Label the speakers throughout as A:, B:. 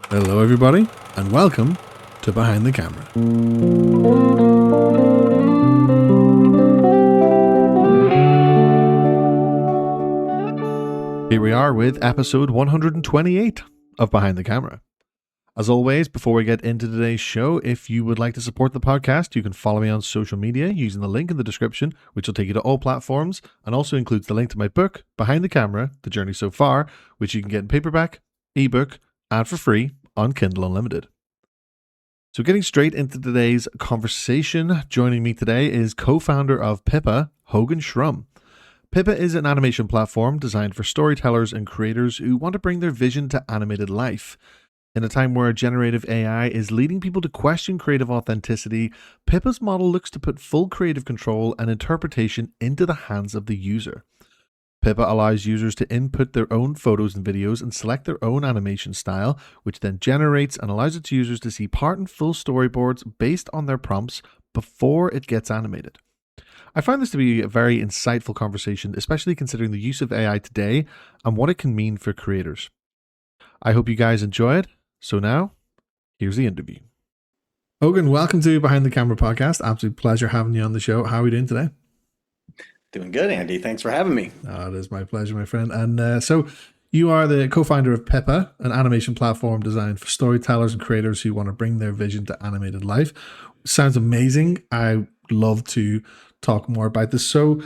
A: Hello, everybody, and welcome to Behind the Camera. Here we are with episode 128 of Behind the Camera. As always, before we get into today's show, if you would like to support the podcast, you can follow me on social media using the link in the description, which will take you to all platforms and also includes the link to my book, Behind the Camera, The Journey So Far, which you can get in paperback, ebook, and for free on Kindle Unlimited. So getting straight into today's conversation, joining me today is co-founder of PIPPA, Hogan Shrum. PIPPA is an animation platform designed for storytellers and creators who want to bring their vision to animated life. In a time where generative AI is leading people to question creative authenticity, PIPPA's model looks to put full creative control and interpretation into the hands of the user. PIPPA allows users to input their own photos and videos and select their own animation style, which then generates and allows its users to see part and full storyboards based on their prompts before it gets animated. I find this to be a very insightful conversation, especially considering the use of AI today and what it can mean for creators. I hope you guys enjoy it. So now, here's the interview. Hogan, welcome to Behind the Camera podcast. Absolute pleasure having you on the show. How are we doing today?
B: Doing good, Andy. Thanks for having me.
A: It is my pleasure, my friend. And so you are the co-founder of PIPPA, an animation platform designed for storytellers and creators who want to bring their vision to animated life. Sounds amazing. I love to talk more about this. So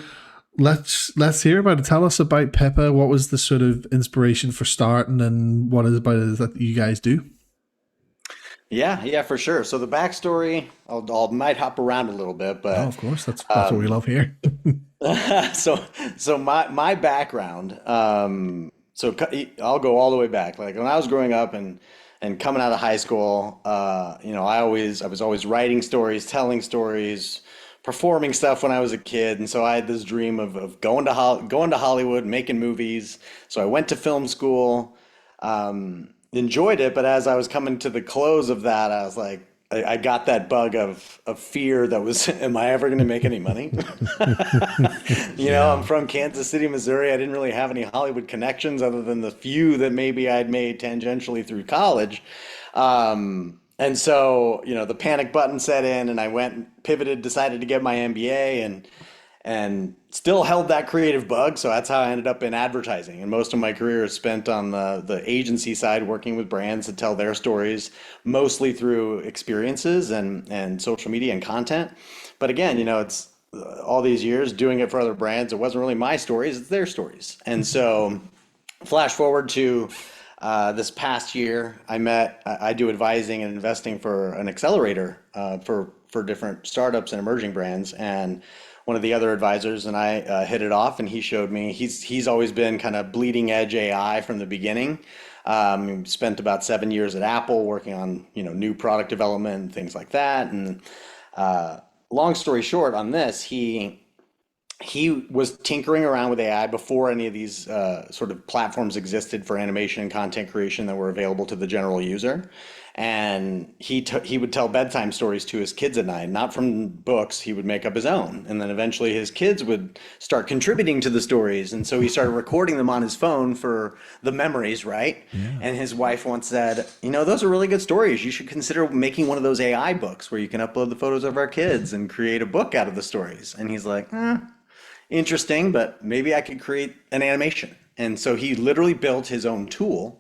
A: let's hear about it. Tell us about PIPPA. What was the sort of inspiration for starting, and what is about it that you guys do?
B: Yeah, for sure. So the backstory, I'll might hop around a little bit,
A: Oh,
B: but
A: of course. That's what we love here.
B: so my background, I'll go all the way back. Like when I was growing up and coming out of high school, I was always writing stories, telling stories, performing stuff when I was a kid, and so I had this dream of going to Hollywood, making movies. So I went to film school. Enjoyed it, but as I was coming to the close of that, I was like, I got that bug of fear that was, am I ever going to make any money? I'm
A: Yeah.
B: from Kansas City, Missouri. I didn't really have any Hollywood connections other than the few that maybe I'd made tangentially through college. And so, the panic button set in, and I went, pivoted, decided to get my MBA, and still held that creative bug. So that's how I ended up in advertising. And most of my career is spent on the agency side, working with brands to tell their stories, mostly through experiences and social media and content. But again, it's all these years doing it for other brands. It wasn't really my stories, it's their stories. And so flash forward to this past year, I do advising and investing for an accelerator for different startups and emerging brands. And one of the other advisors and I hit it off, and he showed me he's always been kind of bleeding edge AI from the beginning. He spent about 7 years at Apple working on new product development and things like that. And long story short, on this, he was tinkering around with AI before any of these sort of platforms existed for animation and content creation that were available to the general user. And he would tell bedtime stories to his kids at night, not from books. He would make up his own, and then eventually his kids would start contributing to the stories. And so he started recording them on his phone for the memories, right?
A: Yeah.
B: And his wife once said, those are really good stories. You should consider making one of those AI books where you can upload the photos of our kids and create a book out of the stories. And he's like, interesting, but maybe I could create an animation. And so he literally built his own tool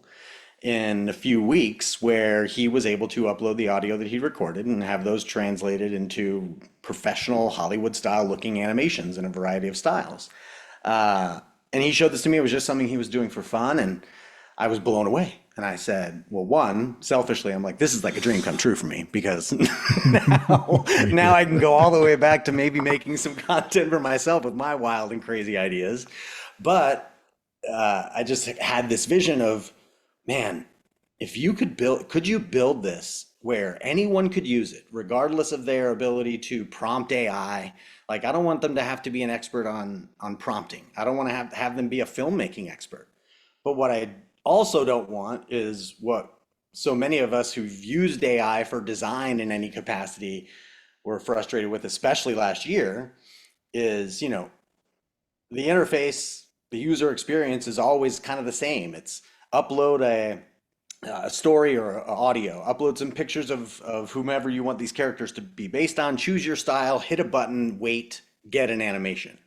B: in a few weeks where he was able to upload the audio that he recorded and have those translated into professional Hollywood style looking animations in a variety of styles. And he showed this to me. It was just something he was doing for fun, and I was blown away. And I said, well, one, selfishly, I'm like, this is like a dream come true for me because now I can go all the way back to maybe making some content for myself with my wild and crazy ideas. But I just had this vision of, man, if you could you build this where anyone could use it, regardless of their ability to prompt AI? Like, I don't want them to have to be an expert on prompting. I don't want to have them be a filmmaking expert. But what I also don't want is what so many of us who've used AI for design in any capacity were frustrated with, especially last year, is, the interface, the user experience is always kind of the same. It's upload a story or a audio, upload some pictures of whomever you want these characters to be based on, choose your style, hit a button, wait, get an animation.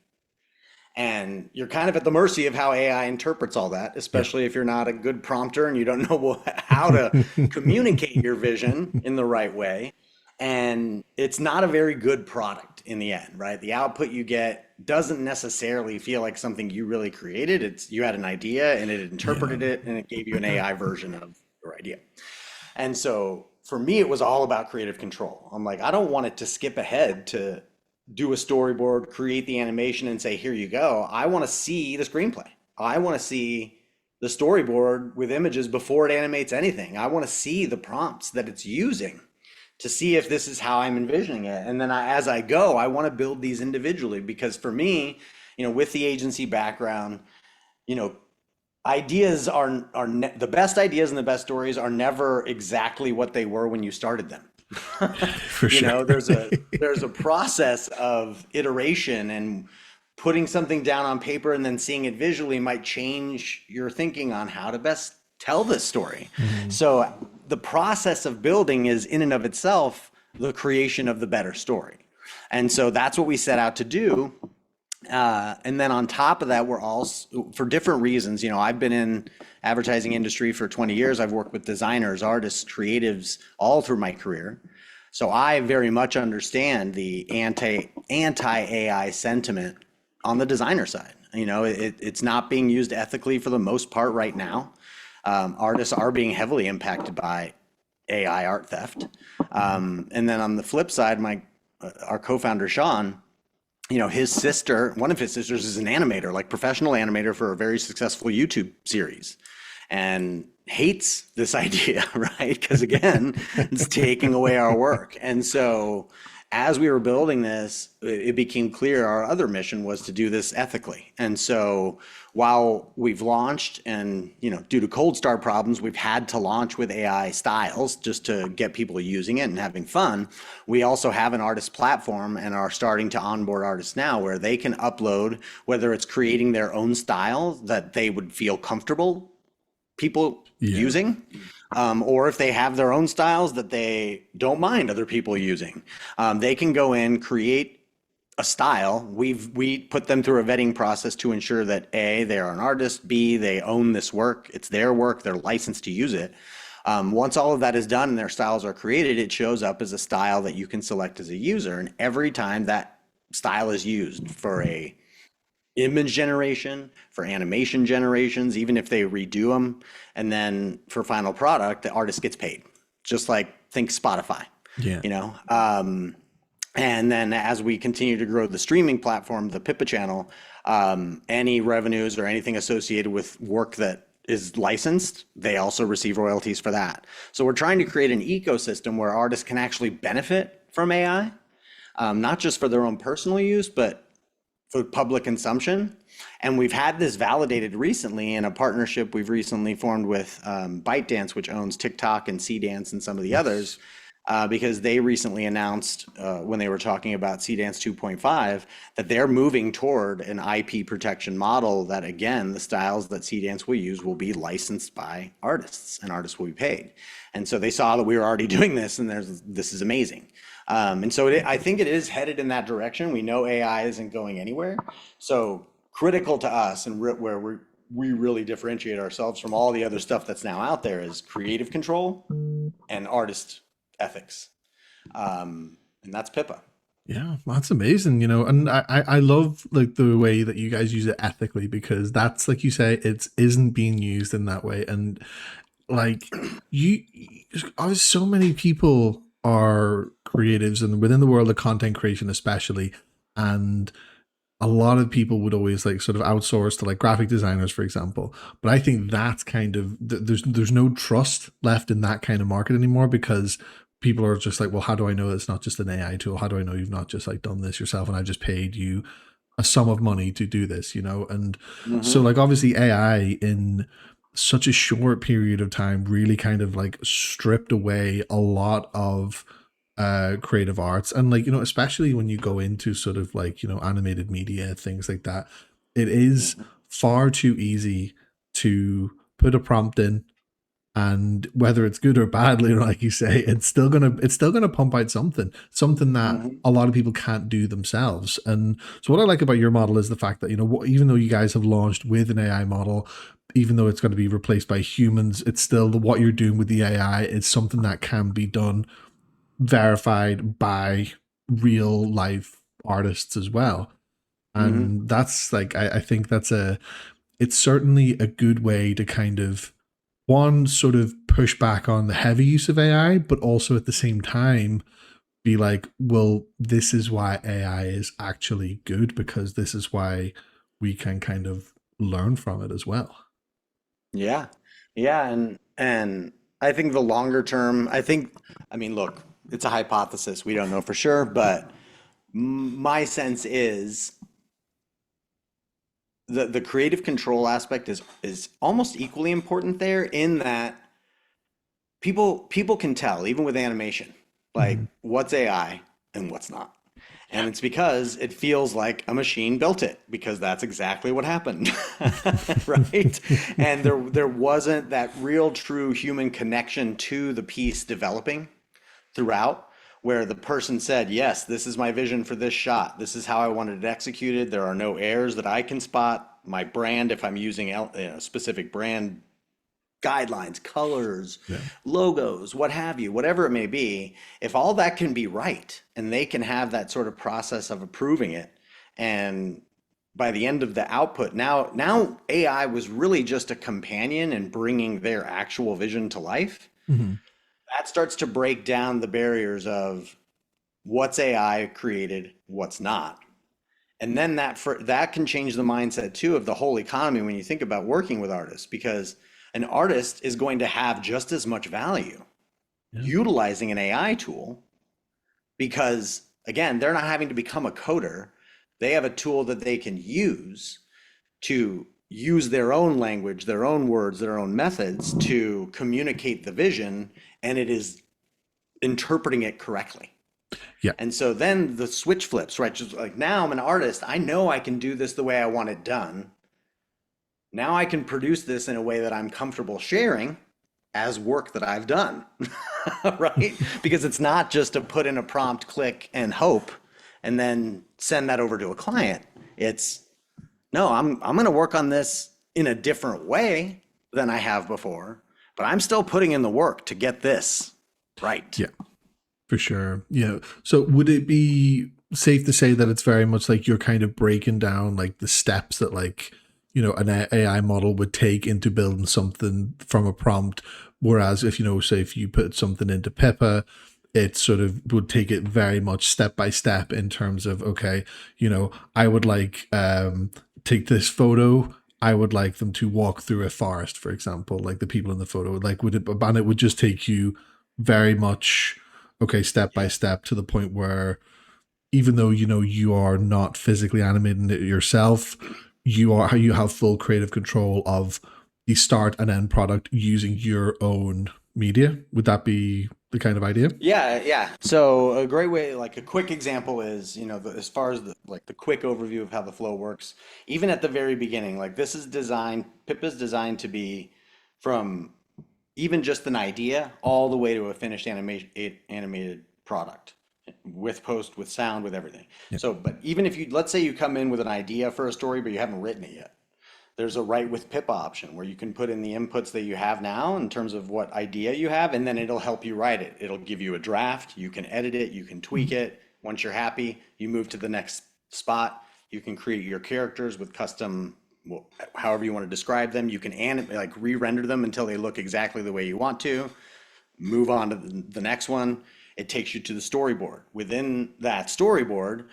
B: And you're kind of at the mercy of how AI interprets all that,
A: Yeah.
B: especially if you're not a good prompter and you don't know how to communicate your vision in the right way. And it's not a very good product in the end, right? The output you get doesn't necessarily feel like something you really created. It's you had an idea and it
A: Yeah.
B: interpreted it and it gave you an AI version of your idea. And so for me, it was all about creative control. I'm like, I don't want it to skip ahead to do a storyboard, create the animation, and say, here you go. I want to see the screenplay. I want to see the storyboard with images before it animates anything. I want to see the prompts that it's using to see if this is how I'm envisioning it. And then as I go, I want to build these individually because for me, with the agency background, you know, ideas the best ideas and the best stories are never exactly what they were when you started them.
A: For sure.
B: There's a process of iteration and putting something down on paper and then seeing it visually might change your thinking on how to best tell this story.
A: Mhm.
B: So the process of building is in and of itself the creation of the better story. And so that's what we set out to do. And then on top of that, we're also, for different reasons, I've been in advertising industry for 20 years. I've worked with designers, artists, creatives all through my career. So I very much understand the anti-AI sentiment on the designer side. It's not being used ethically for the most part right now. Artists are being heavily impacted by AI art theft. And then on the flip side, our co-founder Sean, his sister, one of his sisters is an animator, like professional animator for a very successful YouTube series, and hates this idea, right? Because again, it's taking away our work. And so as we were building this, it became clear our other mission was to do this ethically. And so while we've launched and, due to cold start problems, we've had to launch with AI styles just to get people using it and having fun. We also have an artist platform and are starting to onboard artists now where they can upload, whether it's creating their own style that they would feel comfortable people
A: Yeah.
B: using, or if they have their own styles that they don't mind other people using, they can go in, create a style. We put them through a vetting process to ensure that A, they are an artist, B, they own this work, it's their work, they're licensed to use it. Once all of that is done and their styles are created, it shows up as a style that you can select as a user. And every time that style is used for a image generation, for animation generations, even if they redo them, and then for final product, the artist gets paid. Just like think Spotify,
A: Yeah.
B: you know. And then as we continue to grow the streaming platform, the PIPPA channel, any revenues or anything associated with work that is licensed, they also receive royalties for that. So we're trying to create an ecosystem where artists can actually benefit from AI, not just for their own personal use, but for public consumption. And we've had this validated recently in a partnership we've recently formed with ByteDance, which owns TikTok and Cdance and some of the others, because they recently announced when they were talking about Cdance 2.5 that they're moving toward an IP protection model that, again, the styles that Cdance will use will be licensed by artists and artists will be paid. And so they saw that we were already doing this and this is amazing. And so I think it is headed in that direction. We know AI isn't going anywhere. So critical to us and where we really differentiate ourselves from all the other stuff that's now out there is creative control and artist ethics. And that's PIPPA.
A: Yeah, that's amazing, and I love like the way that you guys use it ethically because that's like you say, it isn't being used in that way. And like you so many people are creatives and within the world of content creation especially, and a lot of people would always like sort of outsource to like graphic designers, for example. But I think that's kind of there's no trust left in that kind of market anymore because people are just like, well, how do I know it's not just an AI tool? How do I know you've not just like done this yourself and I just paid you a sum of money to do this, And so
B: Mm-hmm.
A: like obviously AI in such a short period of time really kind of like stripped away a lot of creative arts, and like especially when you go into sort of like animated media, things like that, it is far too easy to put a prompt in, And whether it's good or badly, like you say, it's still gonna pump out something that
B: Hmm.
A: a lot of people can't do themselves. And so what I like about your model is the fact that, even though you guys have launched with an AI model, even though it's going to be replaced by humans, it's still what you're doing with the AI is something that can be done, verified by real life artists as well.
B: Hmm.
A: And that's like, I think it's certainly a good way to kind of, one, sort of push back on the heavy use of AI, but also at the same time be like, well, this is why AI is actually good, because this is why we can kind of learn from it as well.
B: Yeah. Yeah, and I think the longer term, I mean, look, it's a hypothesis. We don't know for sure, but my sense is the creative control aspect is almost equally important there, in that people can tell even with animation,
A: Mhm.
B: like what's AI and what's not. And it's because it feels like a machine built it, because that's exactly what happened. Right? And there wasn't that real true human connection to the piece developing throughout, where the person said, yes, this is my vision for this shot, this is how I wanted it executed, there are no errors that I can spot, my brand, if I'm using specific brand guidelines, colors,
A: Yeah.
B: logos, what have you, whatever it may be, if all that can be right and they can have that sort of process of approving it, and by the end of the output, now AI was really just a companion in bringing their actual vision to life.
A: Mhm.
B: That starts to break down the barriers of what's AI created, what's not. And then that can change the mindset too of the whole economy when you think about working with artists, because an artist is going to have just as much value
A: Yeah.
B: utilizing an AI tool, because again, they're not having to become a coder. They have a tool that they can use to use their own language, their own words, their own methods to communicate the vision, and it is interpreting it correctly.
A: Yeah.
B: And so then the switch flips, right? Just like, now I'm an artist. I know I can do this the way I want it done. Now I can produce this in a way that I'm comfortable sharing as work that I've done, right? Because it's not just to put in a prompt, click, and hope, and then send that over to a client. It's, no, I'm going to work on this in a different way than I have before, but I'm still putting in the work to get this right.
A: Yeah. For sure. Yeah. So would it be safe to say that it's very much like you're kind of breaking down like the steps that, like, an AI model would take into building something from a prompt, whereas if, say if you put something into PIPPA, it sort of would take it very much step by step in terms of, okay, I would like take this photo, I would like them to walk through a forest, for example, like the people in the photo, like would it, and it would just take you very much, okay, step by
B: Yeah.
A: step, to the point where even though you are not physically animating it yourself, you have full creative control of the start and end product using your own media. Would that be the kind of idea?
B: Yeah, yeah. So a great way, like a quick example is, as far as the quick overview of how the flow works, even at the very beginning, like this is designed, PIP is designed to be from even just an idea all the way to a finished animated product, with post, with sound, with everything.
A: Yeah.
B: So, but even if let's say you come in with an idea for a story, but you haven't written it yet, there's a write with PIPPA option where you can put in the inputs that you have now in terms of what idea you have, and then it'll help you write it. It'll give you a draft. You can edit it. You can tweak
A: Mhm.
B: it. Once you're happy, you move to the next spot. You can create your characters with custom, well, however you want to describe them. You can like re-render them until they look exactly the way you want to. Move on to the next one. It takes you to the storyboard. Within that storyboard,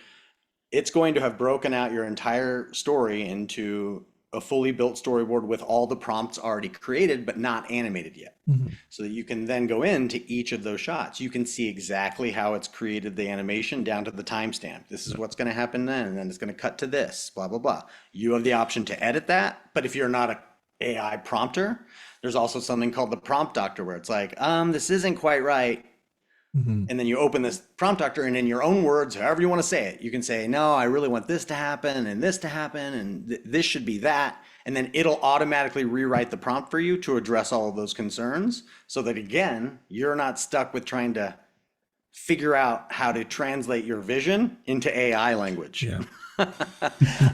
B: it's going to have broken out your entire story into a fully built storyboard with all the prompts already created but not animated yet,
A: Mhm.
B: so that you can then go into each of those shots. You can see exactly how it's created the animation down to the timestamp. This is what's going to happen then, and then it's going to cut to this, blah, blah, blah. You have the option to edit that, but if you're not a AI prompter, there's also something called the prompt doctor, where it's like, this isn't quite right,
A: Mhm.
B: and then you open this prompt doctor, and in your own words, however you want to say it, you can say, no, I really want this to happen and this to happen, and this should be that. and then it'll automatically rewrite the prompt for you to address all of those concerns so that again, you're not stuck with trying to figure out how to translate your vision into AI language.
A: Yeah.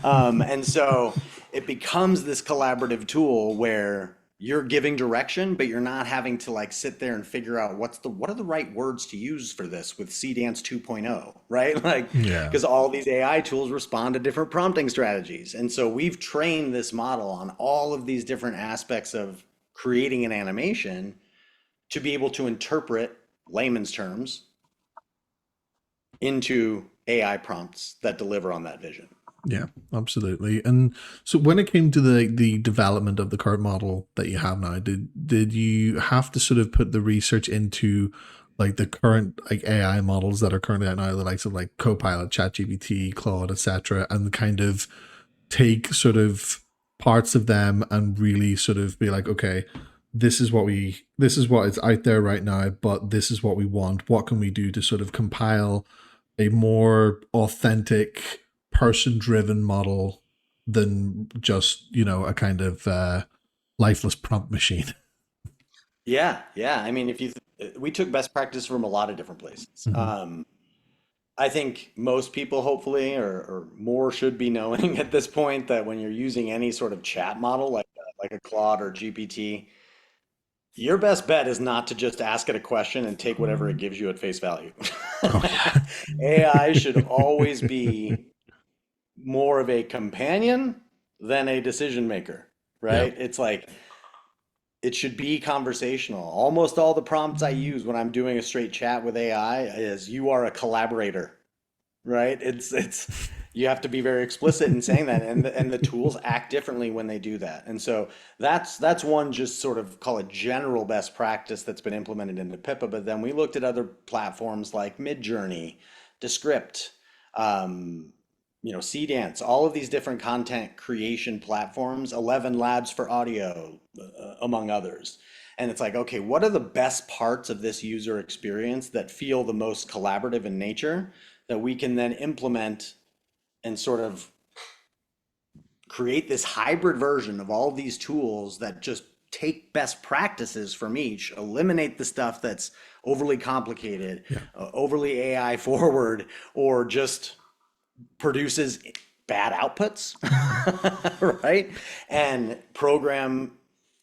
B: And so it becomes this collaborative tool where you're giving direction, but you're not having to like sit there and figure out what are the right words to use for this with CDance 2.0, right? Like,
A: Yeah.
B: because all these AI tools respond to different prompting strategies. And so we've trained this model on all of these different aspects of creating an animation to be able to interpret layman's terms into AI prompts that deliver on that vision.
A: Yeah, absolutely. And so when it came to the development of the current model that you have now, did you have to sort of put the research into like the current like AI models that are currently out now, the likes of like Copilot, ChatGPT, Claude, etc., and kind of take sort of parts of them and really sort of be like, okay, this is what is out there right now, but this is what we want. What can we do to sort of compile a more authentic person-driven model than just, you know, a kind of lifeless prompt machine?
B: Yeah, yeah. I mean, we took best practice from a lot of different places.
A: Hmm.
B: I think most people, hopefully, or more, should be knowing at this point that when you're using any sort of chat model like a Claude or GPT, your best bet is not to just ask it a question and take whatever it gives you at face value.
A: Oh yeah.
B: AI should always be more of a companion than a decision maker,
A: Yeah.
B: right? It's like it should be conversational. Almost all the prompts I use when I'm doing a straight chat with AI is you are a collaborator, right? It's you have to be very explicit in saying that, and the tools act differently when they do that. And so that's one just sort of call it general best practice that's been implemented into PIPPA. But then we looked at other platforms like Midjourney, Descript, Cdance, all of these different content creation platforms, 11 Labs for audio, among others. And it's like, okay, what are the best parts of this user experience that feel the most collaborative in nature that we can then implement and sort of create this hybrid version of all these tools that just take best practices from each, eliminate the stuff that's overly complicated,
A: Yeah.
B: overly AI forward, or just produces bad outputs, right? And program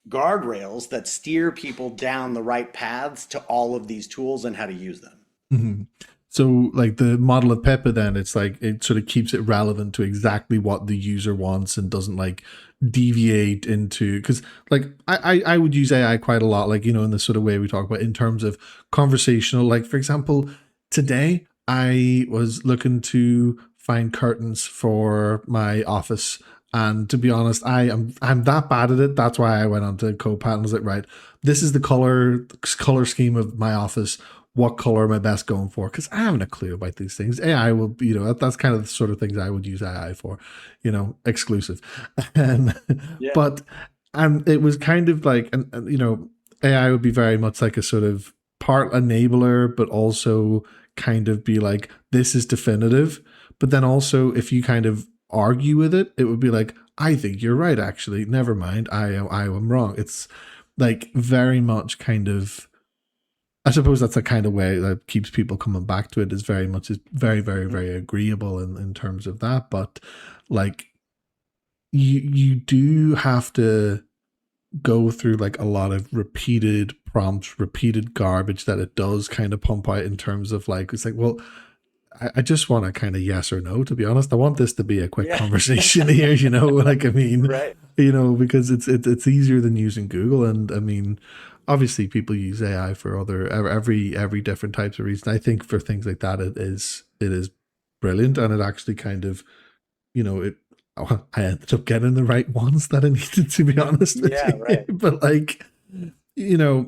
B: guardrails that steer people down the right paths to all of these tools and how to use them.
A: Hmm. So like the model of Peppa, then it's like it sort of keeps it relevant to exactly what the user wants and doesn't like deviate into, because like I would use AI quite a lot, like, you know, in the sort of way we talk about in terms of conversational. Like for example, today I was looking to find curtains for my office. And to be honest, I'm that bad at it. That's why I went onto Copilot and was like, right, this is the color scheme of my office. What color am I best going for? Because I haven't a clue about these things. AI will, you know, that's kind of the sort of things I would use AI for, you know, exclusive. Um,
B: Yeah.
A: but it was kind of like, and, you know, AI would be very much like a sort of part enabler, but also kind of be like, this is definitive. But then also, if you kind of argue with it, it would be like, I think you're right, actually. Never mind. I am wrong. It's like very much kind of, I suppose that's a kind of way that keeps people coming back to it, is very much is very, very, very agreeable in terms of that. But like you do have to go through like a lot of repeated prompts, repeated garbage that it does kind of pump out in terms of like, it's like, well, I just want a kind of yes or no, to be honest. I want this to be a quick
B: Yeah.
A: conversation here, you know, like, I mean,
B: Right.
A: you know, because it's easier than using Google. And I mean, obviously people use AI for other, every different types of reason. I think for things like that, it is brilliant. And it actually kind of, you know, I ended up getting the right ones that I needed, to be honest with
B: Yeah,
A: you.
B: right.
A: But like, you know,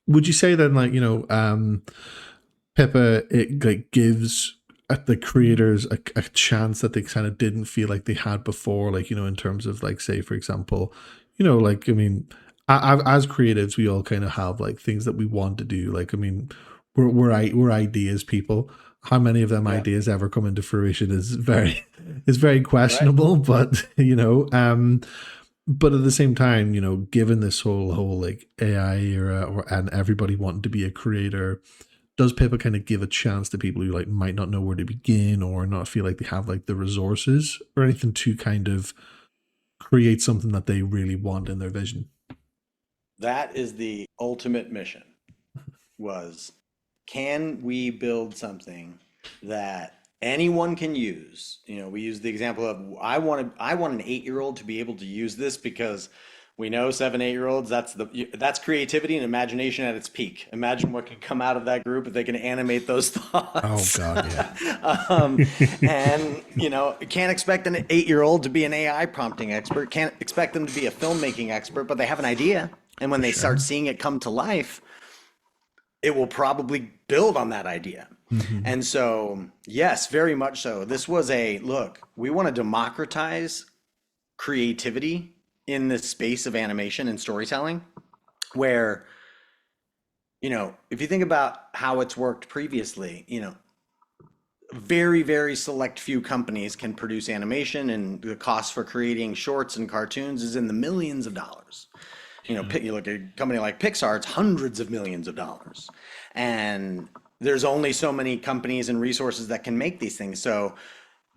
A: would you say then, like, you know, Pippa, it like gives the creators a chance that they kind of didn't feel like they had before, like, you know, in terms of like, say for example, you know, like, I mean, as creatives we all kind of have like things that we want to do, like, I mean, we're ideas people. How many of them
B: Yeah.
A: ideas ever come into fruition is very
B: Right.
A: questionable. But but at the same time, given this whole like AI era, and everybody wanting to be a creator, does PIPPA kind of give a chance to people who like might not know where to begin or not feel like they have like the resources or anything to kind of create something that they really want in their vision?
B: That is the ultimate mission was, can we build something that anyone can use? We use the example of, I want an 8-year-old to be able to use this because we know 7, 8-year-olds, that's creativity and imagination at its peak. Imagine what can come out of that group if they can animate those
A: Oh
B: thoughts.
A: God, yeah.
B: And can't expect an 8-year-old to be an AI prompting expert. Can't expect them to be a filmmaking expert, but they have an idea. And when
A: For
B: they start
A: sure.
B: seeing it come to life, it will probably build on that idea.
A: Hmm.
B: And so, yes, very much so. This was a look, we want to democratize creativity in this space of animation and storytelling, where, if you think about how it's worked previously, very, very select few companies can produce animation, and the cost for creating shorts and cartoons is in the millions of dollars. You look at a company like Pixar, it's hundreds of millions of dollars. And there's only so many companies and resources that can make these things. So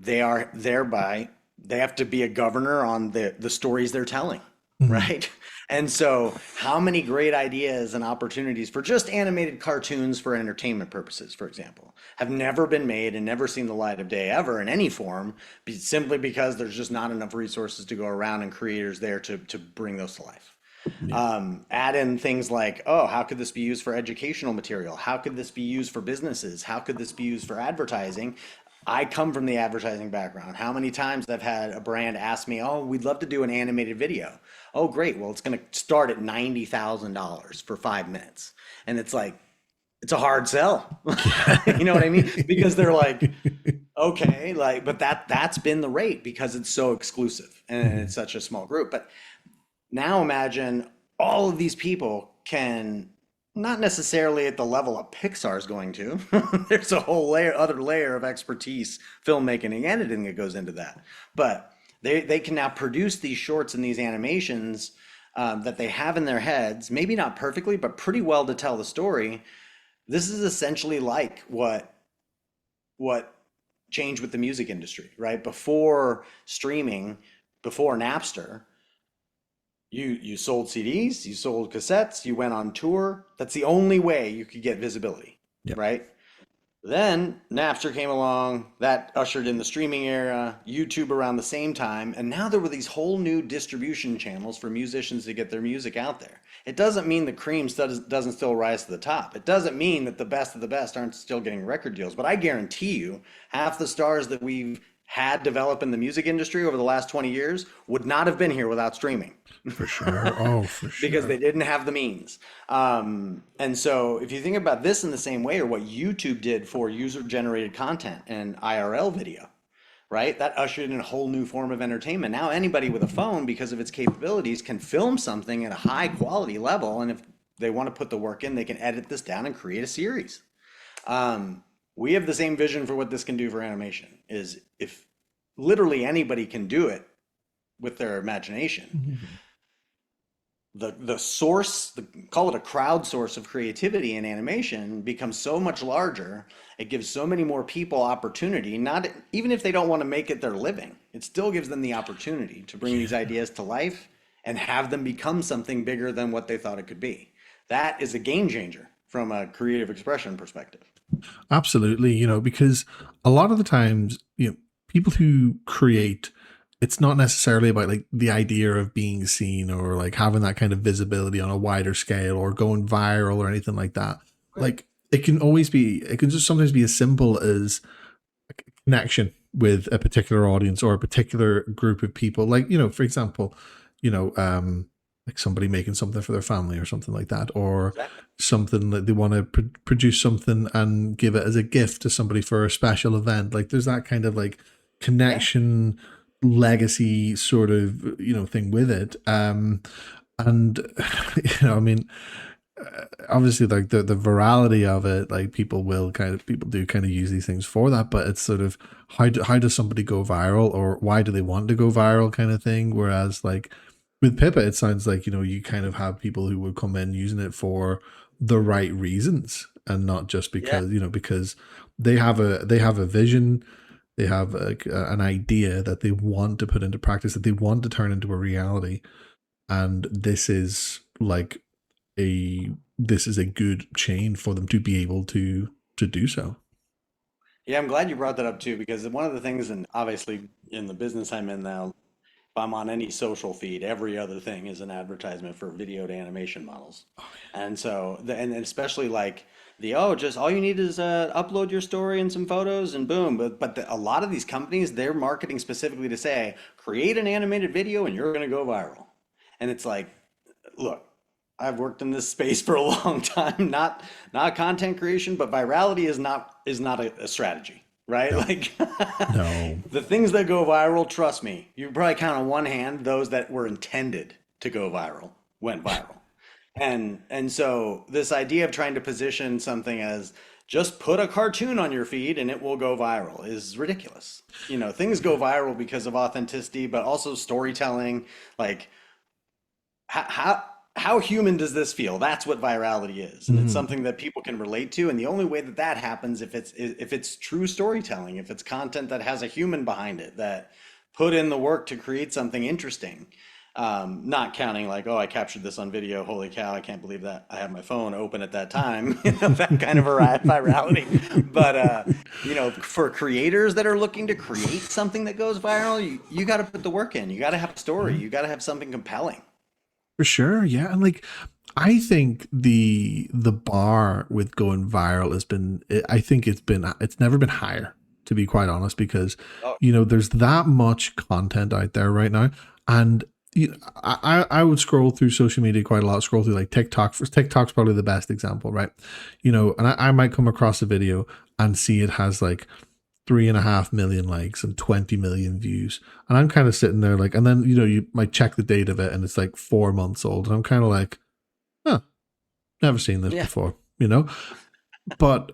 B: they have to be a governor on the stories they're telling,
A: Hmm.
B: right? And so how many great ideas and opportunities for just animated cartoons for entertainment purposes, for example, have never been made and never seen the light of day ever in any form, simply because there's just not enough resources to go around and creators there to bring those to life.
A: Yeah.
B: Add in things like, oh, how could this be used for educational material? How could this be used for businesses? How could this be used for advertising? I come from the advertising background. How many times I've had a brand ask me, oh, we'd love to do an animated video. Oh, great. Well, it's going to start at $90,000 for 5 minutes. And it's like, it's a hard sell. You know what I mean? Because they're like, okay, like, but that's been the rate because it's so exclusive and
A: Mhm.
B: it's such a small group. But now imagine all of these people can, not necessarily at the level of Pixar's going to. There's a whole other layer of expertise, filmmaking and editing that goes into that. But they can now produce these shorts and these animations that they have in their heads, maybe not perfectly, but pretty well to tell the story. This is essentially like what changed with the music industry, right? Before streaming, before Napster, you sold CDs, you sold cassettes, you went on tour. That's the only way you could get visibility,
A: Yep.
B: right? Then Napster came along, that ushered in the streaming era, YouTube around the same time, and now there were these whole new distribution channels for musicians to get their music out there. It doesn't mean the cream doesn't still rise to the top. It doesn't mean that the best of the best aren't still getting record deals, but I guarantee you, half the stars that we've had develop in the music industry over the last 20 years would not have been here without streaming.
A: For sure. Oh, for
B: Because they
A: sure.
B: didn't have the means. And so if you think about this in the same way, or what YouTube did for user generated content and IRL video, right? That ushered in a whole new form of entertainment. Now anybody with a phone, because of its capabilities, can film something at a high quality level. And if they want to put the work in, they can edit this down and create a series. We have the same vision for what this can do for animation, is if literally anybody can do it with their imagination,
A: Mhm.
B: the source, call it a crowd source of creativity in animation, becomes so much larger. It gives so many more people opportunity, not even if they don't want to make it their living, it still gives them the opportunity to bring these
A: Yeah.
B: ideas to life and have them become something bigger than what they thought it could be. That is a game changer from a creative expression perspective.
A: Absolutely. Because a lot of the times, people who create, it's not necessarily about like the idea of being seen or like having that kind of visibility on a wider scale or going viral or anything like that.
B: Right.
A: Like it can just sometimes be as simple as connection with a particular audience or a particular group of people. Like, for example, you know, um, like somebody making something for their family or something like that, or
B: Exactly.
A: something that they want to produce something and give it as a gift to somebody for a special event. Like there's that kind of like
B: Yeah.
A: connection legacy sort of thing with it. And I mean, obviously like the virality of it, like people do kind of use these things for that, but it's sort of how does somebody go viral, or why do they want to go viral kind of thing. Whereas like with Pippa, it sounds like, you kind of have people who would come in using it for the right reasons, and not just
B: Yeah.
A: because, because they have a vision, they have an idea that they want to put into practice, that they want to turn into a reality. And this is a good chain for them to be able to do so.
B: Yeah, I'm glad you brought that up too, because one of the things, and obviously in the business I'm in now, if I'm on any social feed, every other thing is an advertisement for video to animation models. And so, and especially like just all you need is upload your story and some photos and boom. But a lot of these companies, they're marketing specifically to say, create an animated video and you're going to go viral. And it's like, look, I've worked in this space for a long time, not content creation, but virality is not a strategy, right?
A: No,
B: Like
A: no.
B: the things that go viral, trust me, you probably count on one hand those that were intended to go viral went viral. And so this idea of trying to position something as just put a cartoon on your feed and it will go viral is ridiculous. Things go viral because of authenticity, but also storytelling. Like how how human does this feel? That's what virality is, and it's
A: Mhm.
B: something that people can relate to. And the only way that that happens if it's true storytelling, if it's content that has a human behind it that put in the work to create something interesting. Not counting like, oh, I captured this on video. Holy cow, I can't believe that I had my phone open at that time. That kind of virality. But for creators that are looking to create something that goes viral, you got to put the work in. You got to have a story.
A: Yeah,
B: You got to have something compelling.
A: for sure. Yeah, and like I think the bar with going viral has been, I think it's never been higher, to be quite honest, because
B: Oh,
A: there's that much content out there right now. And I would scroll through social media quite a lot, scroll through like TikTok. For TikTok's probably the best example, right? And I might come across a video and see it has like 3.5 million likes and 20 million views. And I'm kind of sitting there like, and then, you might check the date of it and it's like 4 months old. And I'm kind of like, huh, never seen this
B: yeah,
A: before. But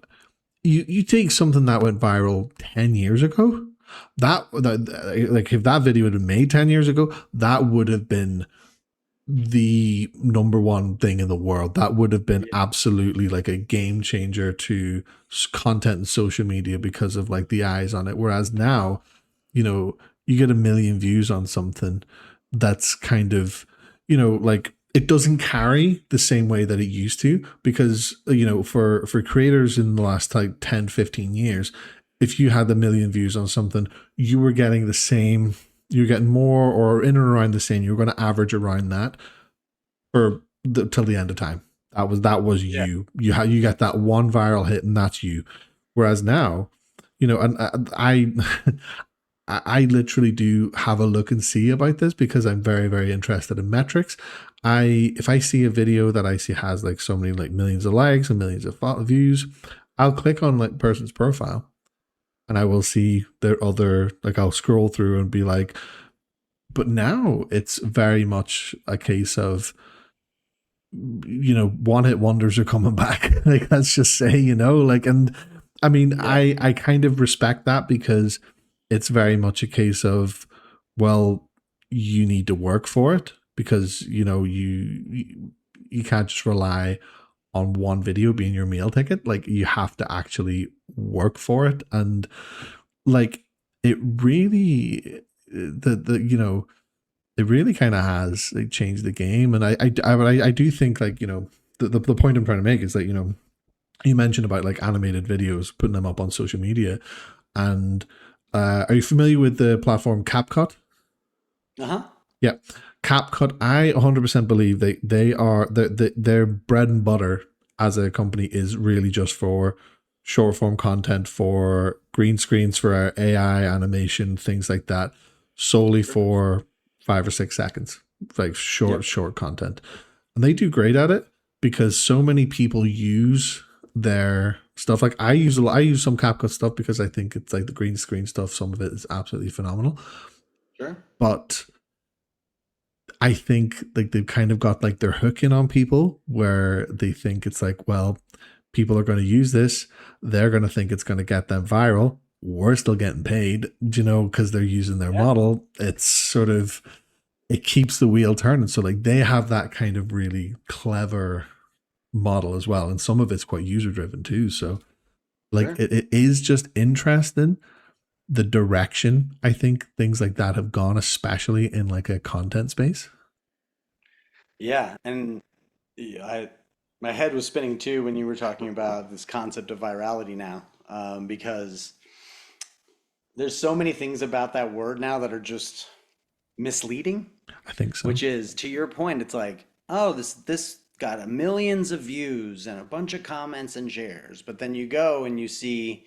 A: you take something that went viral 10 years ago, that like if that video had been made 10 years ago, that would have been the number one thing in the world. That would have been
B: yeah,
A: absolutely like a game changer to content and social media because of like the eyes on it. Whereas now, you get 1 million views on something that's kind of, like it doesn't carry the same way that it used to, because, for creators in the last like 10, 15 years, if you had 1 million views on something, you were getting the same, you're getting more or in and around the same. You're going to average around that for till the end of time. That was
B: yeah.
A: you got that one viral hit and that's you. Whereas now, and I literally do have a look and see about this because I'm very, very interested in metrics. If I see a video that I see has like so many like millions of likes and millions of views, I'll click on like person's profile and I will see their other, like I'll scroll through and be like, but now it's very much a case of, one hit wonders are coming back. Like let's just say, like, and I mean,
B: Yeah.
A: I kind of respect that because it's very much a case of, well, you need to work for it because you can't just rely on one video being your meal ticket. Like you have to actually work for it. And like it really, it really kind of has like changed the game. And I do think like, the point I'm trying to make is that, you mentioned about like animated videos, putting them up on social media. And are you familiar with the platform CapCut?
B: Uh-huh.
A: Yeah, CapCut. I 100% believe they are their bread and butter as a company is really just for short form content, for green screens, for our AI animation, things like that, solely
B: Sure.
A: for 5 or 6 seconds, like
B: Yep.
A: short content, and they do great at it because so many people use their stuff. Like I use some CapCut stuff because I think it's like the green screen stuff. Some of it is absolutely phenomenal,
B: Sure.
A: but I think like they've kind of got like their hook in on people where they think it's like, well, people are going to use this. They're going to think it's going to get them viral. We're still getting paid, because they're using their
B: Yeah,
A: model. It's sort of, it keeps the wheel turning. So like they have that kind of really clever model as well. And some of it's quite user driven too. So like
B: sure.
A: it is just interesting the direction I think things like that have gone, especially in like a content space.
B: Yeah, and yeah, my head was spinning too when you were talking about this concept of virality now, because there's so many things about that word now that are just misleading.
A: I think so.
B: Which is to your point, it's like, oh, this got a millions of views and a bunch of comments and shares, but then you go and you see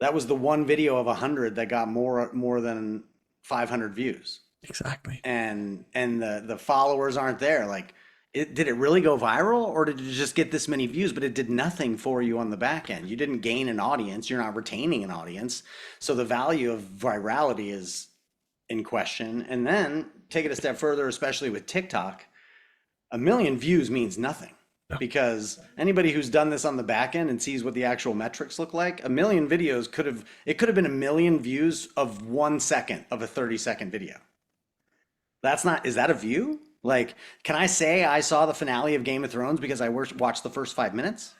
B: that was the one video of 100 that got more than 500 views,
A: Exactly.
B: and the followers aren't there. Like, did it really go viral, or did it just get this many views, but it did nothing for you on the back end? You didn't gain an audience. You're not retaining an audience. So the value of virality is in question. And then take it a step further, especially with TikTok, a million views means nothing,
A: No.
B: because anybody who's done this on the back end and sees what the actual metrics look like, a million videos could have been a million views of 1 second of a 30-second video. That's not, is that a view? Like, can I say I saw the finale of Game of Thrones because I watched the first 5 minutes?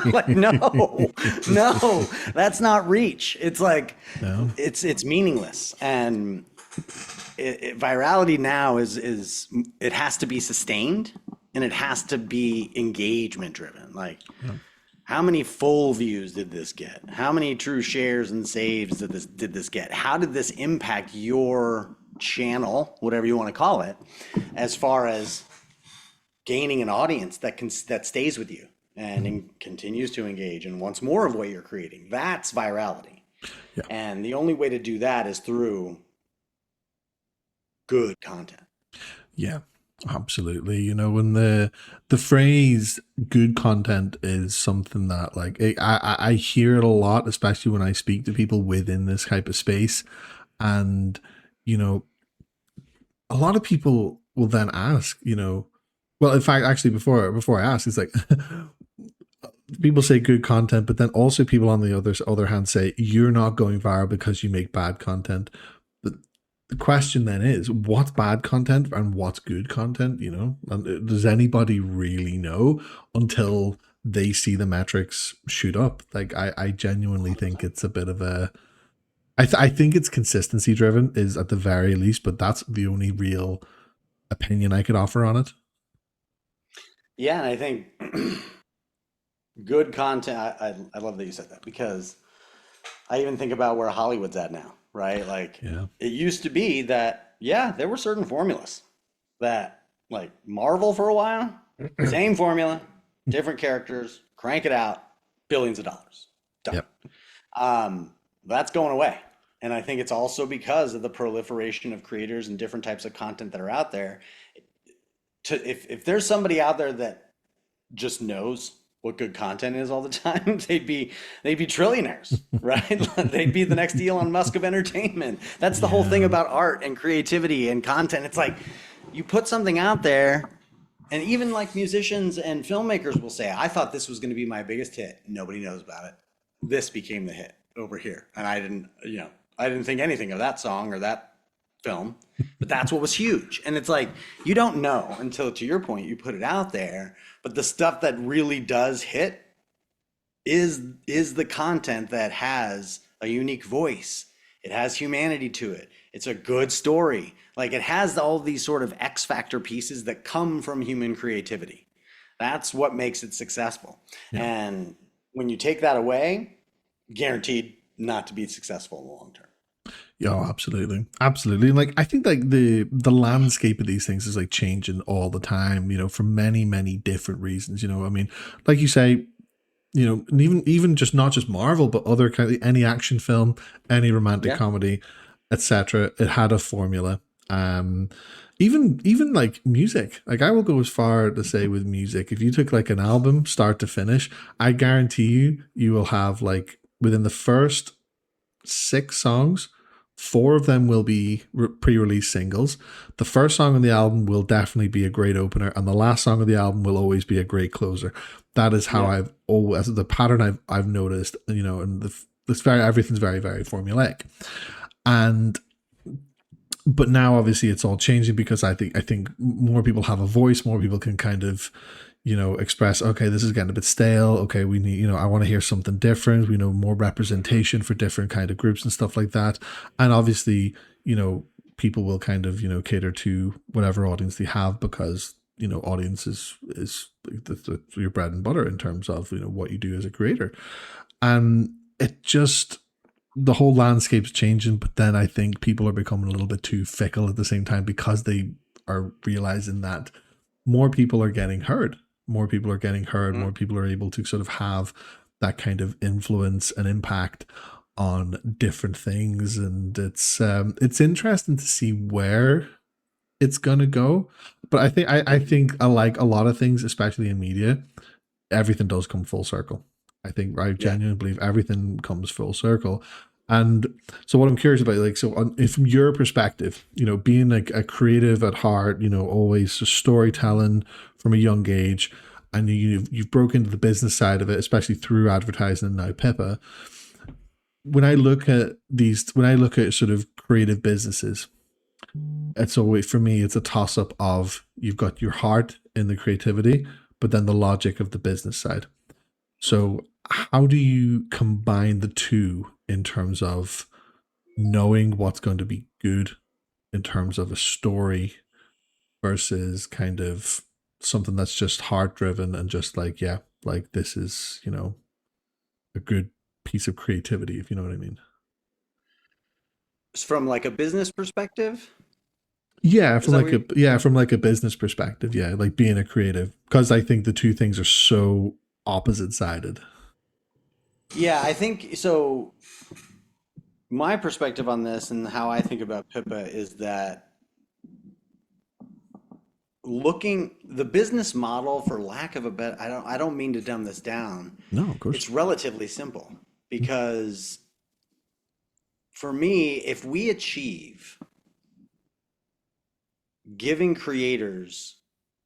B: Like, no, no, that's not reach. It's like,
A: No.
B: it's meaningless. And virality now is it has to be sustained, and it has to be engagement driven. Like,
A: No.
B: how many full views did this get? How many true shares and saves did this get? How did this impact your channel, whatever you want to call it, as far as gaining an audience that stays with you and continues to engage and wants more of what you're creating? That's virality.
A: Yeah.
B: And the only way to do that is through good content.
A: Yeah. Absolutely. When the phrase good content is something that like I hear it a lot, especially when I speak to people within this type of space. And, you know, a lot of people will then ask, well, in fact, actually, before I ask, it's like people say good content, but then also people on the other hand say you're not going viral because you make bad content. But the question then is, what's bad content and what's good content? And does anybody really know until they see the metrics shoot up? Like, I genuinely think it's a bit of a. I think it's consistency driven is at the very least, but that's the only real opinion I could offer on it.
B: Yeah, and I think good content. I love that you said that, because I even think about where Hollywood's at now, right? Like,
A: Yeah.
B: it used to be that, yeah, there were certain formulas that, like Marvel for a while, same formula, different characters, crank it out, billions of dollars, done.
A: Yep.
B: That's going away. And I think it's also because of the proliferation of creators and different types of content that are out there. If there's somebody out there that just knows what good content is all the time, they'd be trillionaires, right? They'd be the next Elon Musk of entertainment. That's the whole thing
A: Yeah.
B: about art and creativity and content. It's like, you put something out there, and even like musicians and filmmakers will say, I thought this was going to be my biggest hit. Nobody knows about it. This became the hit over here. And I didn't think anything of that song or that film, but that's what was huge. And it's like, you don't know until, to your point, you put it out there. But the stuff that really does hit is the content that has a unique voice. It has humanity to it. It's a good story. Like, it has all these sort of X factor pieces that come from human creativity. That's what makes it successful.
A: Yeah.
B: And when you take that away, guaranteed not to be successful in the long term.
A: Yeah, absolutely. Absolutely. And like I think like the landscape of these things is like changing all the time, for many, many different reasons. I mean, like you say, and even just not just Marvel, but other kind of any action film, any romantic
B: Yeah.
A: comedy, etc. It had a formula. Even like music. Like I will go as far to say with music, if you took like an album start to finish, I guarantee you will have like within the first 6 songs, Four of them will be pre-release singles. The first song on the album will definitely be a great opener, and the last song of the album will always be a great closer. That is how
B: Yep.
A: I've always the pattern I've noticed. You know, and this very everything's very formulaic, and but now obviously it's all changing because I think more people have a voice, more people can kind of express, okay, this is getting a bit stale, okay, we need, I want to hear something different, we know more representation for different kind of groups and stuff like that. And obviously, people will kind of cater to whatever audience they have, because audience is your bread and butter in terms of what you do as a creator. And it just, the whole landscape's changing, but then I think people are becoming a little bit too fickle at the same time, because they are realizing that more people are getting heard. More people are getting heard.
B: Mm.
A: More people are able to sort of have that kind of influence and impact on different things, and it's interesting to see where it's gonna go. But I think I like a lot of things, especially in media, everything does come full circle. I
B: Yeah.
A: genuinely believe everything comes full circle. And so what I'm curious about, like, so from your perspective, being like a creative at heart, always storytelling from a young age, and you've broken into the business side of it, especially through advertising and now PIPPA. When I look at sort of creative businesses, it's always, for me, it's a toss up of, you've got your heart in the creativity, but then the logic of the business side. So, how do you combine the two in terms of knowing what's going to be good in terms of a story versus kind of something that's just heart driven and just like, yeah, like this is, a good piece of creativity, if you know what I mean?
B: From like a business perspective,
A: Yeah,
B: is
A: from
B: that
A: like
B: what
A: a yeah, from like a business perspective, yeah, like being a creative, because I think the two things are so opposite sided.
B: Yeah, I think so. My perspective on this and how I think about PIPPA is that looking the business model, for lack of a better, I don't mean to dumb this down.
A: No, of course.
B: It's relatively simple because for me, if we achieve giving creators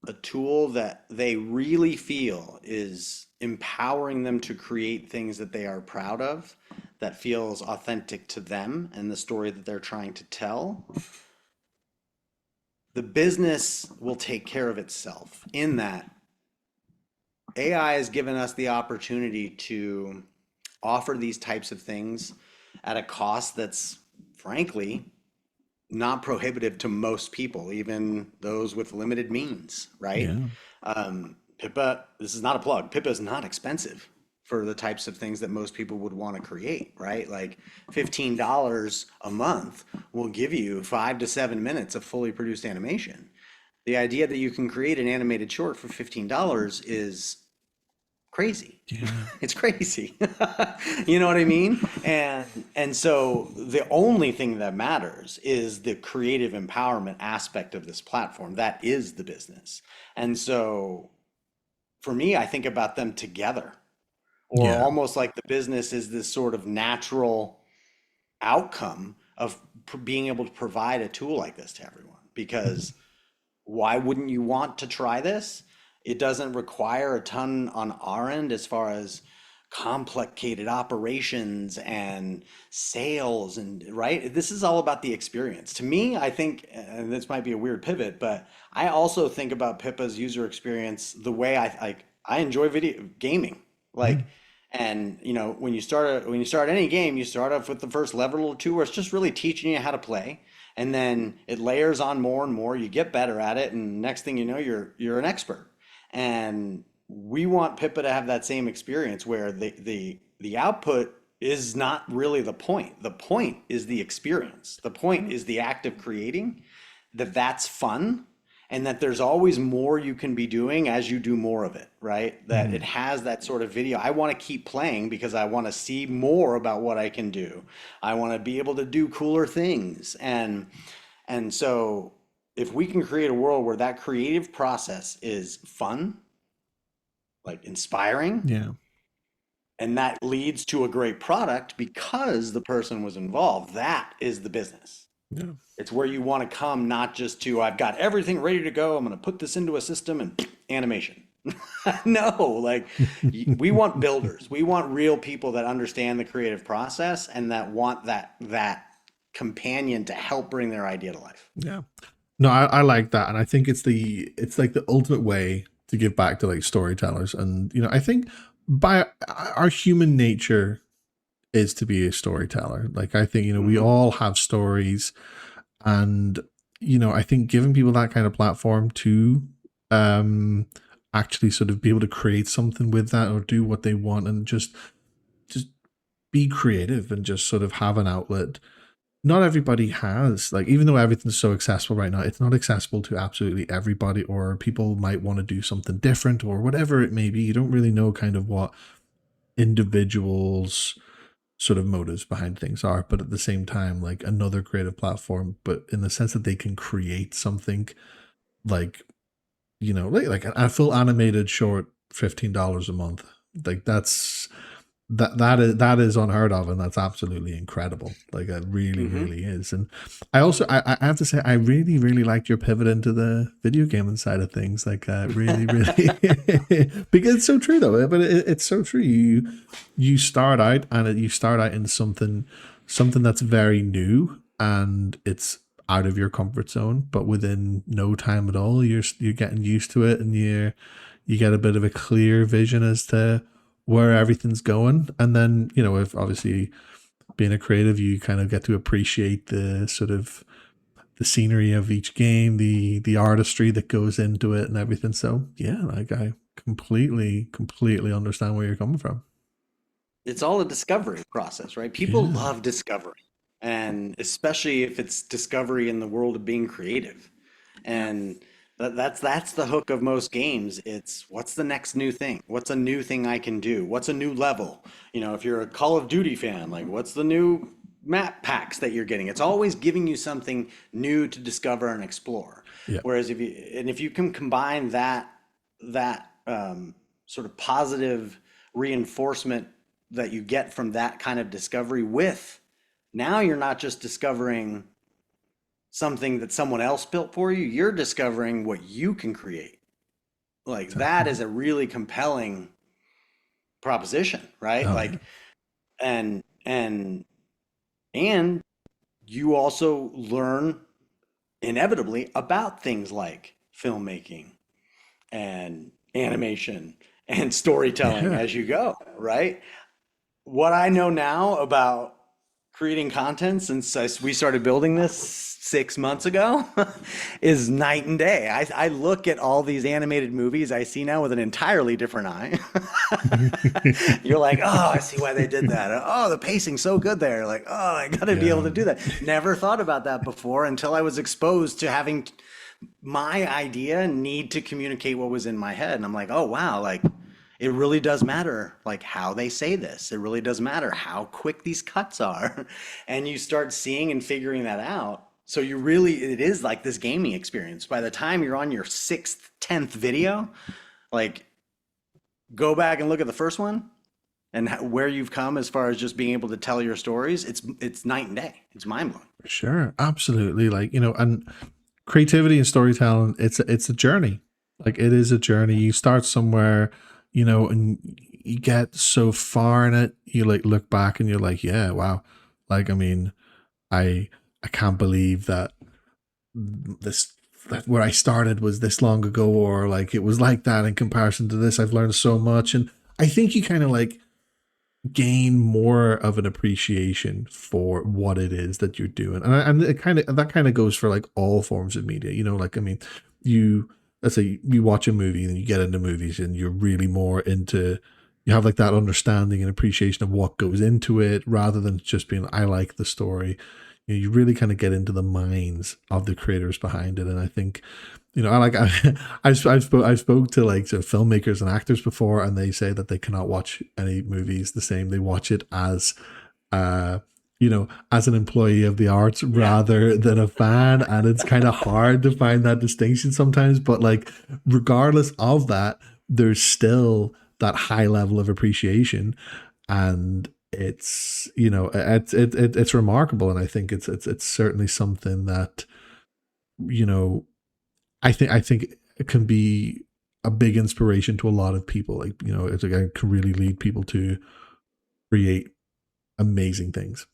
B: a tool that they really feel is empowering them to create things that they are proud of, that feels authentic to them and the story that they're trying to tell, the business will take care of itself. In that, AI has given us the opportunity to offer these types of things at a cost that's frankly not prohibitive to most people, even those with limited means, right?
A: Yeah.
B: PIPPA, this is not a plug, PIPPA is not expensive for the types of things that most people would want to create, right? Like $15 a month will give you 5 to 7 minutes of fully produced animation. The idea that you can create an animated short for $15 is crazy.
A: Yeah.
B: It's crazy. You know what I mean? And so the only thing that matters is the creative empowerment aspect of this platform. That is the business. And so for me, I think about them together, or
A: Yeah.
B: almost like the business is this sort of natural outcome of being able to provide a tool like this to everyone.
A: Mhm.
B: Because why wouldn't you want to try this? It doesn't require a ton on our end as far as complicated operations and sales, and right, this is all about the experience. To me, I think, and this might be a weird pivot, but I also think about Pippa's user experience the way I enjoy video gaming,
A: Yeah.
B: like, and when you start any game, you start off with the first level or two where it's just really teaching you how to play, and then it layers on more and more. You get better at it, and next thing you know, you're an expert. And we want Pippa to have that same experience where the output is not really the point. The point is the experience. The point is the act of creating, that's fun, and that there's always more you can be doing as you do more of it, right? That it
A: Mhm.
B: has that sort of video. I want to keep playing because I want to see more about what I can do. I want to be able to do cooler things. And so if we can create a world where that creative process is fun, like inspiring,
A: Yeah.
B: And that leads to a great product because the person was involved. That is the business.
A: Yeah.
B: It's where you want to come, not just to, I've got everything ready to go. I'm going to put this into a system and animation. No, like we want builders. We want real people that understand the creative process and that want that companion to help bring their idea to life.
A: Yeah. No, I like that. And I think it's like the ultimate way to give back to like storytellers. And, I think by our human nature is to be a storyteller. Like, I think, we all have stories, and, I think giving people that kind of platform to, actually sort of be able to create something with that or do what they want and just be creative and just sort of have an outlet. Not everybody has, like, even though everything's so accessible right now, it's not accessible to absolutely everybody, or people might want to do something different or whatever it may be. You don't really know kind of what individuals sort of motives behind things are, but at the same time, like, another creative platform, but in the sense that they can create something like, like a full animated short, $15 a month. Like, that is unheard of, and that's absolutely incredible. Like, it really really is. And I also I have to say, I really really liked your pivot into the video gaming side of things. Like, really because it's so true though. But it's so true. You start out in something that's very new, and it's out of your comfort zone, but within no time at all you're getting used to it, and you get a bit of a clear vision as to where everything's going. And then, if obviously being a creative, you kind of get to appreciate the sort of the scenery of each game, the artistry that goes into it and everything. So yeah, like, I completely understand where you're coming from.
B: It's all a discovery process, right? People love discovery, and especially if it's discovery in the world of being creative. And that's the hook of most games. It's what's the next new thing? What's a new thing I can do? What's a new level? If you're a Call of Duty fan, like, what's the new map packs that you're getting? It's always giving you something new to discover and explore.
A: Yeah.
B: Whereas if you can combine that sort of positive reinforcement that you get from that kind of discovery with, now you're not just discovering something that someone else built for you, you're discovering what you can create. Like, that is a really compelling proposition, right? Like, and you also learn inevitably about things like filmmaking and animation and storytelling as you go, right? What I know now about creating content since we started building this 6 months ago is night and day. I look at all these animated movies I see now with an entirely different eye. You're like, oh, I see why they did that. Oh, the pacing's so good there. Like, oh, I got to be able to do that. Never thought about that before until I was exposed to having my idea need to communicate what was in my head. And I'm like, oh, wow, like, it really does matter, like, how they say this. It really does matter how quick these cuts are. And you start seeing and figuring that out. So it is like this gaming experience. By the time you're on your 6th, 10th video, like, go back and look at the first one and where you've come as far as just being able to tell your stories. It's night and day. It's mind blowing.
A: Sure, absolutely. Like, and creativity and storytelling, it's a journey. Like, it is a journey. You start somewhere, and you get so far in it, you like look back and you're like, yeah, wow. Like, I mean, I can't believe that where I started was this long ago, or like it was like that in comparison to this. I've learned so much. And I think you kind of like gain more of an appreciation for what it is that you're doing. And it kind of goes for like all forms of media, like, I mean, let's say you watch a movie and you get into movies and you're really more into, you have like that understanding and appreciation of what goes into it, rather than just being, I like the story. You really kind of get into the minds of the creators behind it. And I think, I've spoke to like sort of filmmakers and actors before, and they say that they cannot watch any movies the same. They watch it as, as an employee of the arts rather than a fan. And it's kind of hard to find that distinction sometimes. But like, regardless of that, there's still that high level of appreciation. and it's, you know, it's remarkable, and I think it's certainly something that, you know, I think it can be a big inspiration to a lot of people. Like, you know, it can really lead people to create amazing things.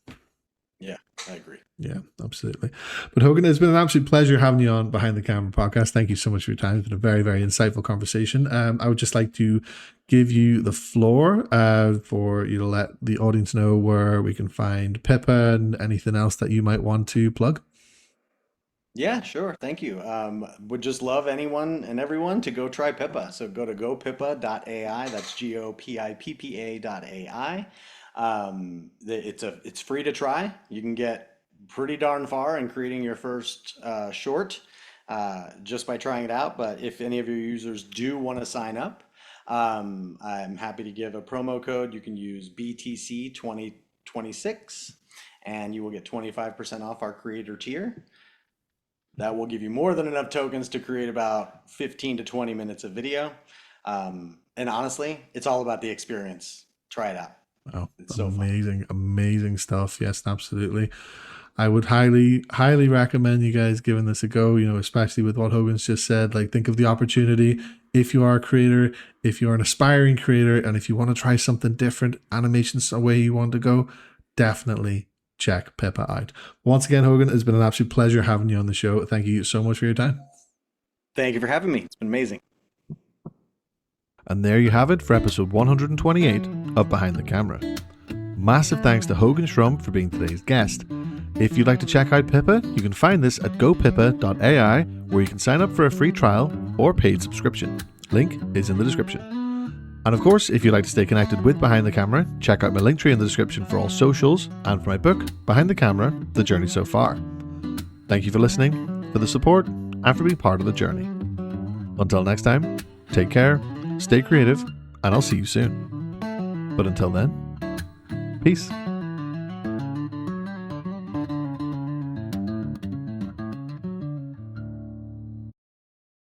B: Yeah, I agree.
A: Yeah, absolutely. But Hogan, it's been an absolute pleasure having you on Behind the Camera podcast. Thank you so much for your time. It's been a very, very insightful conversation. I would just like to give you the floor for you to let the audience know where we can find PIPPA and anything else that you might want to plug.
B: Yeah, sure. Thank you. Would just love anyone and everyone to go try PIPPA. So go to gopippa.ai. That's GOPIPPA.ai. It's free to try. You can get pretty darn far in creating your first short just by trying it out. But if any of your users do want to sign up, I'm happy to give a promo code. You can use BTC 2026 and you will get 25% off our creator tier. That will give you more than enough tokens to create about 15 to 20 minutes of video. And honestly, it's all about the experience. Try it out.
A: Oh,
B: It's so
A: amazing, amazing stuff. Yes, absolutely. I would highly, highly recommend you guys giving this a go, you know, especially with what Hogan's just said. Like, think of the opportunity. If you are a creator, if you're an aspiring creator, and if you want to try something different, animation's a way you want to go, definitely check PIPPA out. Once again, Hogan, it's been an absolute pleasure having you on the show. Thank you so much for your time.
B: Thank you for having me. It's been amazing.
A: And there you have it for episode 128 of Behind the Camera. Massive thanks to Hogan Shrum for being today's guest. If you'd like to check out PIPPA, you can find this at gopippa.ai, where you can sign up for a free trial or paid subscription. Link is in the description. And of course, if you'd like to stay connected with Behind the Camera, check out my link tree in the description for all socials and for my book, Behind the Camera, The Journey So Far. Thank you for listening, for the support, and for being part of the journey. Until next time, take care, stay creative, and I'll see you soon. But until then, peace.